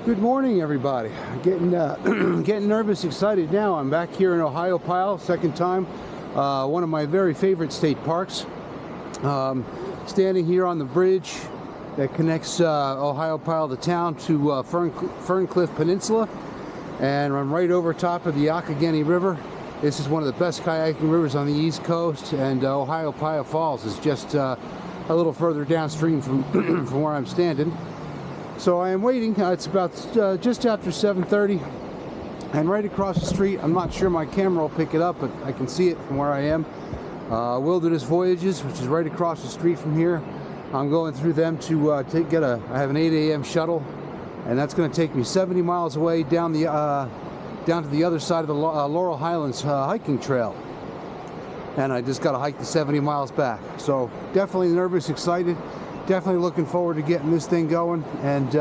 Good morning, everybody. Getting getting nervous, excited now. I'm back here in Ohiopyle, second time. One of my very favorite state parks. Standing here on the bridge that connects Ohiopyle, the town, to Ferncliff Peninsula, and I'm right over top of the Youghiogheny River. This is one of the best kayaking rivers on the East Coast, and Ohiopyle Falls is just a little further downstream from from where I'm standing. So I am waiting. It's about just after 7:30, and right across the street, I'm not sure my camera will pick it up, but I can see it from where I am. Wilderness Voyages, which is right across the street from here. I'm going through them to I have an 8 a.m. shuttle, and that's going to take me 70 miles away down to the other side of the Laurel Highlands hiking trail. And I just got to hike the 70 miles back. So definitely nervous, excited. Definitely looking forward to getting this thing going, and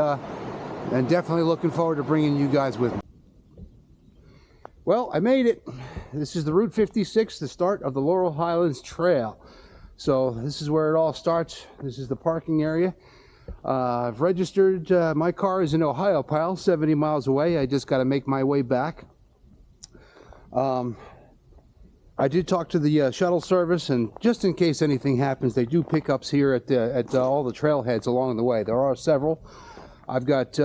definitely looking forward to bringing you guys with me. Well, I made it. This is the Route 56, the start of the Laurel Highlands Trail. So this is where it all starts. This is the parking area. I've registered. My car is in Ohiopyle, 70 miles away. I just got to make my way back. I did talk to the shuttle service, and just in case anything happens, they do pickups here at all the trailheads along the way. There are several. I've got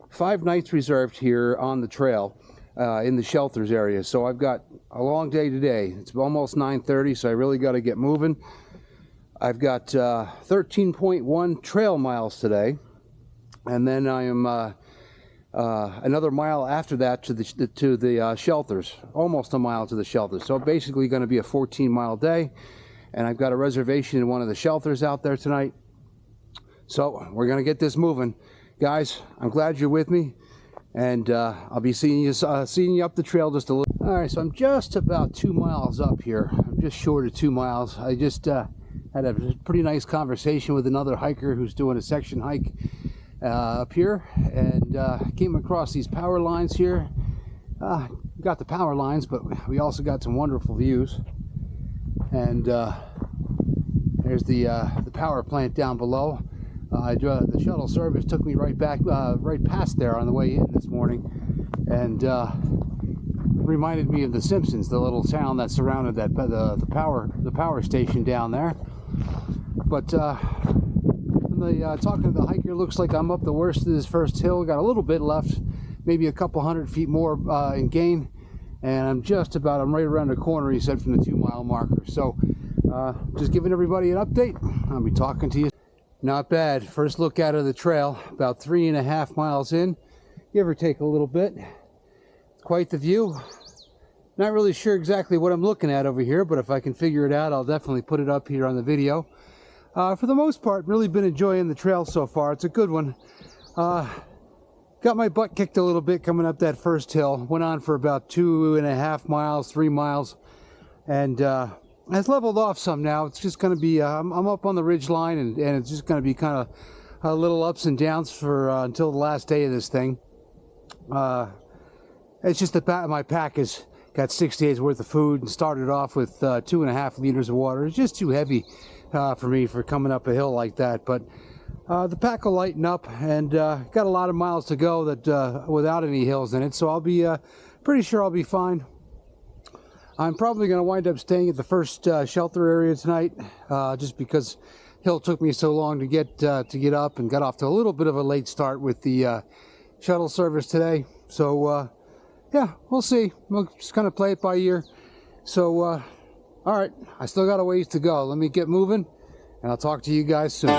5 nights reserved here on the trail in the shelters area. So I've got a long day today. It's almost 9:30, so I really got to get moving. I've got 13.1 trail miles today, and then I am another mile after that to the shelters, almost a mile to the shelters. So basically going to be a 14-mile day, and I've got a reservation in one of the shelters out there tonight. So we're going to get this moving, guys. I'm glad you're with me, and I'll be seeing you up the trail just a little. All right, so I'm just about 2 miles up here. I'm just short of 2 miles. I just had a pretty nice conversation with another hiker who's doing a section hike up here, and came across these power lines here. Got the power lines, but we also got some wonderful views. And there's the power plant down below. The shuttle service took me right past there on the way in this morning, and reminded me of The Simpsons, the little town that surrounded the power station down there. But talking to the hiker, looks like I'm up the worst of this first hill. Got a little bit left, maybe a couple hundred feet more in gain, and I'm right around the corner, he said, from the 2-mile marker. So just giving everybody an update. I'll be talking to you. Not bad. First look out of the trail, about 3.5 miles in, give or take a little bit. Quite the view. Not really sure exactly what I'm looking at over here, but if I can figure it out, I'll definitely put it up here on the video. For the most part, really been enjoying the trail so far. It's a good one. Got my butt kicked a little bit coming up that first hill. Went on for about 2.5 miles, 3 miles, and has leveled off some now. It's just going to be, I'm up on the ridge line, and it's just going to be kind of a little ups and downs for until the last day of this thing. It's just that my pack has got 6 days worth of food, and started off with 2.5 liters of water. It's just too heavy for me for coming up a hill like that, but the pack will lighten up, and got a lot of miles to go that without any hills in it, so I'll be pretty sure I'll be fine. I'm probably going to wind up staying at the first shelter area tonight, just because hill took me so long to get up, and got off to a little bit of a late start with the shuttle service today. So yeah, we'll see. We'll just kind of play it by ear. So all right, I still got a ways to go. Let me get moving, and I'll talk to you guys soon.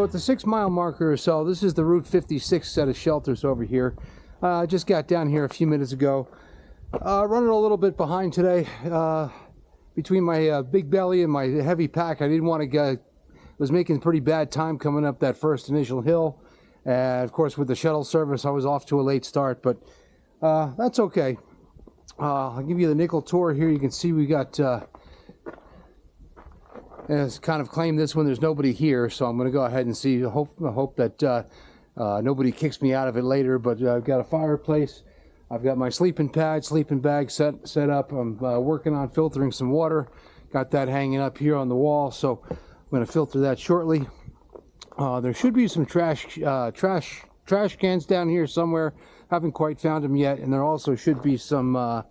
at the 6-mile marker or so, this is the Route 56 set of shelters over here. I just got down here a few minutes ago. Running a little bit behind today. Between my big belly and my heavy pack, I didn't want to go. Was making pretty bad time coming up that first initial hill. And of course, with the shuttle service, I was off to a late start, but that's okay. I'll give you the nickel tour here. You can see we got. It's kind of claimed this when there's nobody here, so I'm going to go ahead and see. I hope that nobody kicks me out of it later. But I've got a fireplace. I've got my sleeping pad, sleeping bag set up. I'm working on filtering some water. Got that hanging up here on the wall, so I'm going to filter that shortly. There should be some trash cans down here somewhere. Haven't quite found them yet, and there also should be some.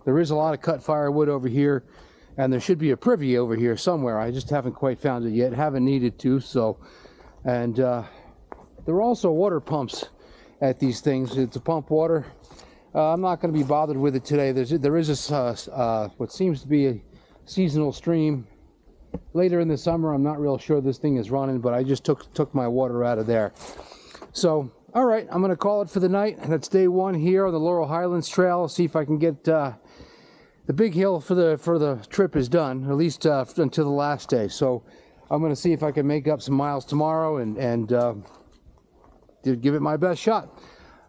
There is a lot of cut firewood over here, and there should be a privy over here somewhere. I just haven't quite found it yet. Haven't needed to, so. And there are also water pumps at these things. It's a pump water. I'm not going to be bothered with it today. There is a what seems to be a seasonal stream later in the summer. I'm not real sure this thing is running, but I just took my water out of there. So, all right, I'm going to call it for the night. That's day 1 here on the Laurel Highlands Trail. See if I can get the big hill for the trip is done, at least until the last day. So I'm going to see if I can make up some miles tomorrow and give it my best shot.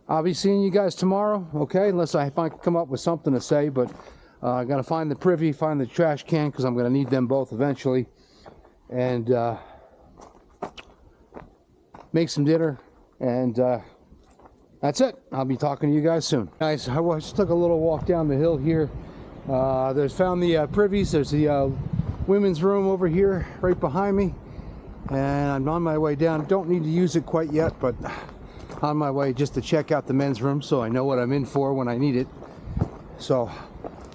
I'll be seeing you guys tomorrow, okay? Unless I come up with something to say, but I got to find the privy, find the trash can, because I'm going to need them both eventually, and make some dinner, and that's it. I'll be talking to you guys soon. Guys, I just took a little walk down the hill here. There's found the privies. There's the women's room over here right behind me, and I'm on my way down. Don't need to use it quite yet, but on my way just to check out the men's room so I know what I'm in for when I need it. So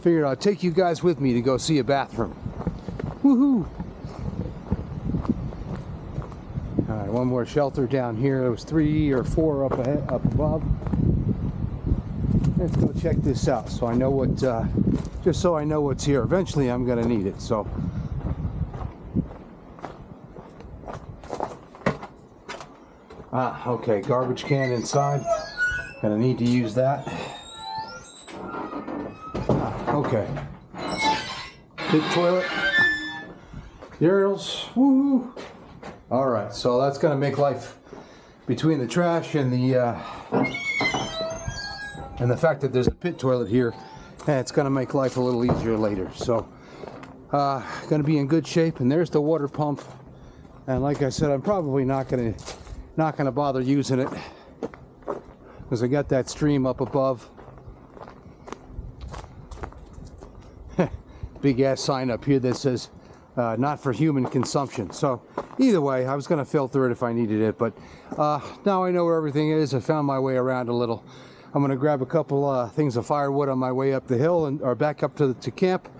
figured I'd take you guys with me to go see a bathroom. Woohoo! All right, one more shelter down here. There was 3 or 4 up above. Let's go check this out so I know what, just so I know what's here. Eventually I'm gonna need it, so. Okay, garbage can inside. Gonna need to use that. Okay. Big toilet. Urinals. Woo! All right, so that's gonna make life between the trash and the fact that there's a pit toilet here, it's gonna make life a little easier later. So, gonna be in good shape. And there's the water pump. And like I said, I'm probably not gonna bother using it because I got that stream up above. Big ass sign up here that says not for human consumption. So either way, I was going to filter it if I needed it, but now I know where everything is. I found my way around a little. I'm going to grab a couple things of firewood on my way up the hill or back up to camp,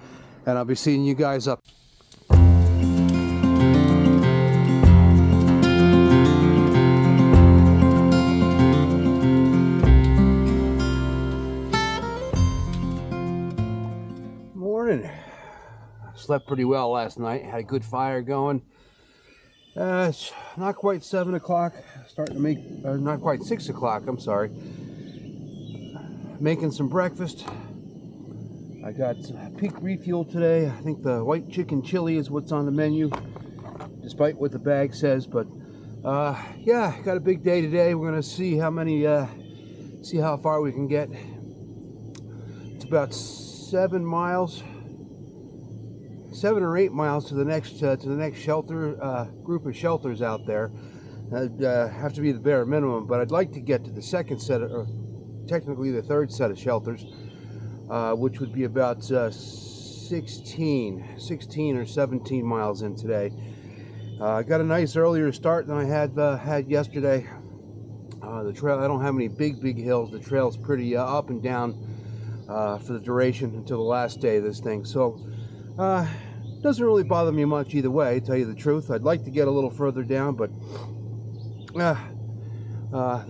and I'll be seeing you guys up. Morning. Slept pretty well last night. Had a good fire going. It's not quite 7 o'clock. Starting to make, not quite 6 o'clock. I'm sorry. Making some breakfast. I got peak refuel today. I think the white chicken chili is what's on the menu, despite what the bag says. But yeah, got a big day today. We're gonna see how many, see how far we can get. It's about 7 or 8 miles to the next shelter, group of shelters out there. Have to be the bare minimum, but I'd like to get to the second set, or technically the third set of shelters, which would be about 16 or 17 miles in today. I got a nice earlier start than I had yesterday. The trail, I don't have any big hills. The trail's pretty up and down for the duration until the last day of this thing. So doesn't really bother me much either way, to tell you the truth. I'd like to get a little further down, but the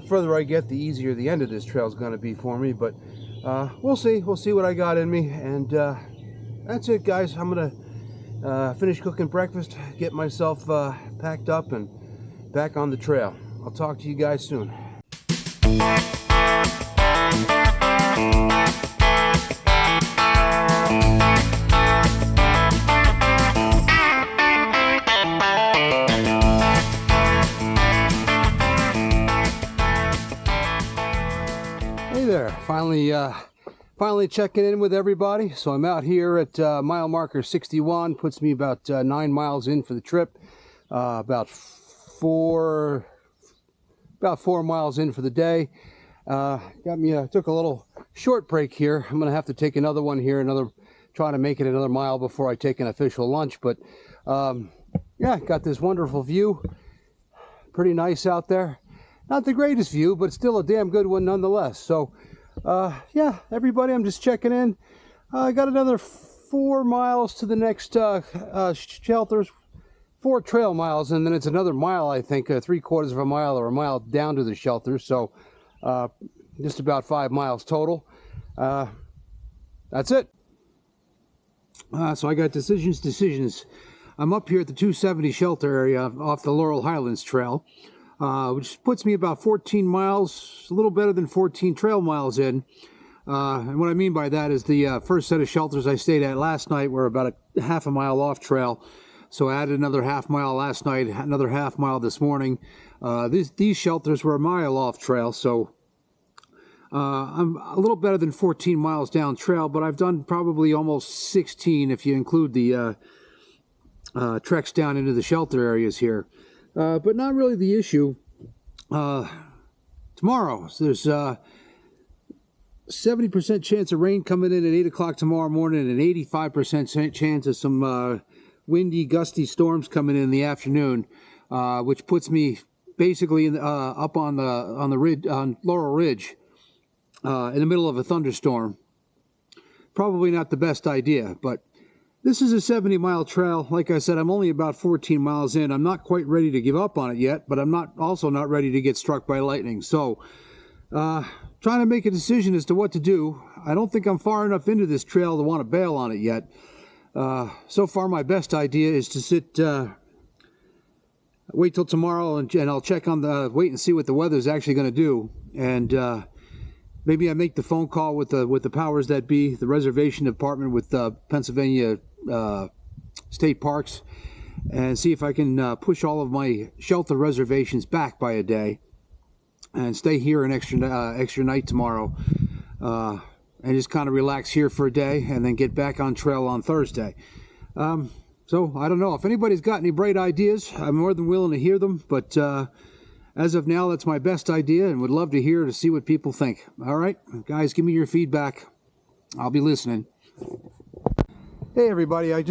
further I get, the easier the end of this trail is going to be for me. But we'll see what I got in me, and that's it, guys. I'm gonna finish cooking breakfast, get myself packed up and back on the trail. I'll talk to you guys soon. Hey there, finally checking in with everybody. So I'm out here at mile marker 61, puts me about 9 miles in for the trip, about 4 miles in for the day. Took a little short break here. I'm gonna have to take another one here, try to make it another mile before I take an official lunch. But yeah, got this wonderful view, pretty nice out there. Not the greatest view, but still a damn good one nonetheless. So yeah, everybody, I'm just checking in. I got another 4 miles to the next shelters, 4 trail miles, and then it's another mile, I think, 3/4 of a mile or a mile down to the shelters. So just about 5 miles total. That's it. So I got decisions. I'm up here at the 270 shelter area off the Laurel Highlands trail, which puts me about 14 miles, a little better than 14 trail miles in. And what I mean by that is the first set of shelters I stayed at last night were about a half a mile off trail. So I added another half mile last night, another half mile this morning. These shelters were a mile off trail, so I'm a little better than 14 miles down trail, but I've done probably almost 16 if you include the treks down into the shelter areas here. But not really the issue. Tomorrow, there's 70% chance of rain coming in at 8 o'clock tomorrow morning, and an 85% chance of some windy, gusty storms coming in the afternoon, which puts me basically up on the ridge, on Laurel Ridge, in the middle of a thunderstorm. Probably not the best idea, but this is a 70-mile trail. Like I said, I'm only about 14 miles in. I'm not quite ready to give up on it yet, but I'm also not ready to get struck by lightning. So, trying to make a decision as to what to do. I don't think I'm far enough into this trail to want to bail on it yet. So far, my best idea is to wait till tomorrow, and I'll check on wait and see what the weather's actually going to do, and maybe I make the phone call with the powers that be, the reservation department with Pennsylvania State Parks, and see if I can push all of my shelter reservations back by a day, and stay here an extra night tomorrow. And just kind of relax here for a day and then get back on trail on Thursday. So I don't know if anybody's got any bright ideas. I'm more than willing to hear them, but as of now, that's my best idea, and would love to hear to see what people think. All right, guys, give me your feedback. I'll be listening. Hey everybody, I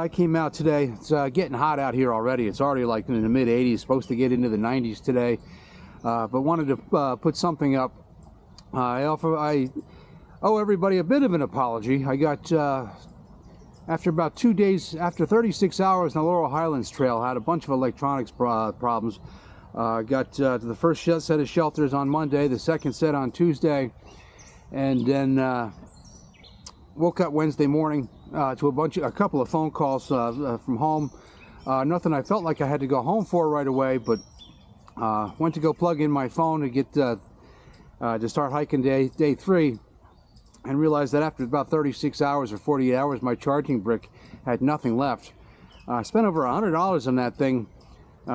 came out today. It's getting hot out here already. It's already like in the mid 80s, supposed to get into the 90s today, but wanted to put something up. I owe everybody a bit of an apology. I got, after about 2 days, after 36 hours on the Laurel Highlands Trail, had a bunch of electronics problems. Got to the first set of shelters on Monday, the second set on Tuesday, and then woke up Wednesday morning to a couple of phone calls from home. Nothing I felt like I had to go home for right away, but went to go plug in my phone to get to start hiking day 3. And realized that after about 36 hours or 48 hours, my charging brick had nothing left. I spent over $100 on that thing,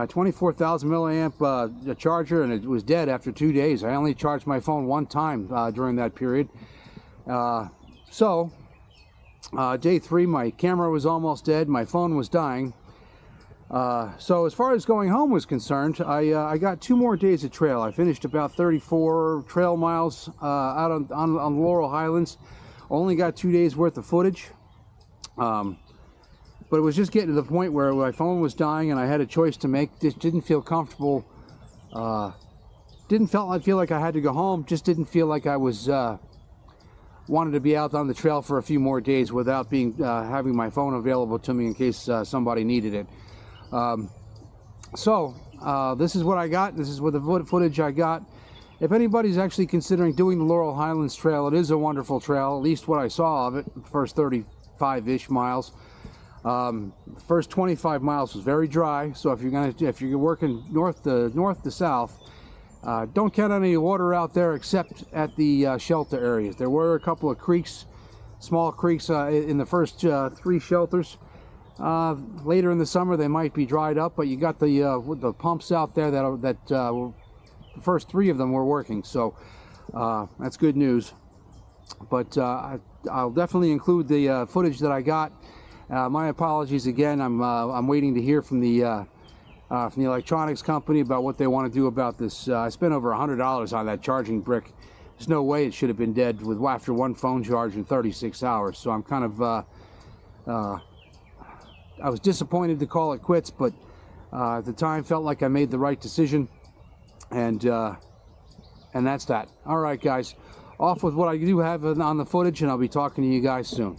24,000 milliamp charger, and it was dead after 2 days. I only charged my phone one time during that period. So day 3, my camera was almost dead, my phone was dying. So as far as going home was concerned, I got 2 more days of trail. I finished about 34 trail miles out on Laurel Highlands. Only got 2 days worth of footage. But it was just getting to the point where my phone was dying and I had a choice to make. Just didn't feel comfortable. Didn't feel like I had to go home. Just didn't feel like I was wanted to be out on the trail for a few more days without having my phone available to me in case somebody needed it. So this is what I got. This is what the footage I got. If anybody's actually considering doing the Laurel Highlands Trail, it is a wonderful trail, at least what I saw of it, the first 35-ish miles. The first 25 miles was very dry, so if you're working north to south, don't count on any water out there except at the shelter areas. There were a couple of creeks, small creeks in the first 3 shelters. Later in the summer they might be dried up, but you got the pumps out there that the first 3 of them were working, so that's good news. But I'll definitely include the footage that I got. My apologies again. I'm waiting to hear from the electronics company about what they want to do about this. I spent over $100 on that charging brick. There's no way it should have been dead after 1 phone charge in 36 hours. So I'm kind of I was disappointed to call it quits, but at the time felt like I made the right decision, and that's that. All right, guys, off with what I do have on the footage, and I'll be talking to you guys soon.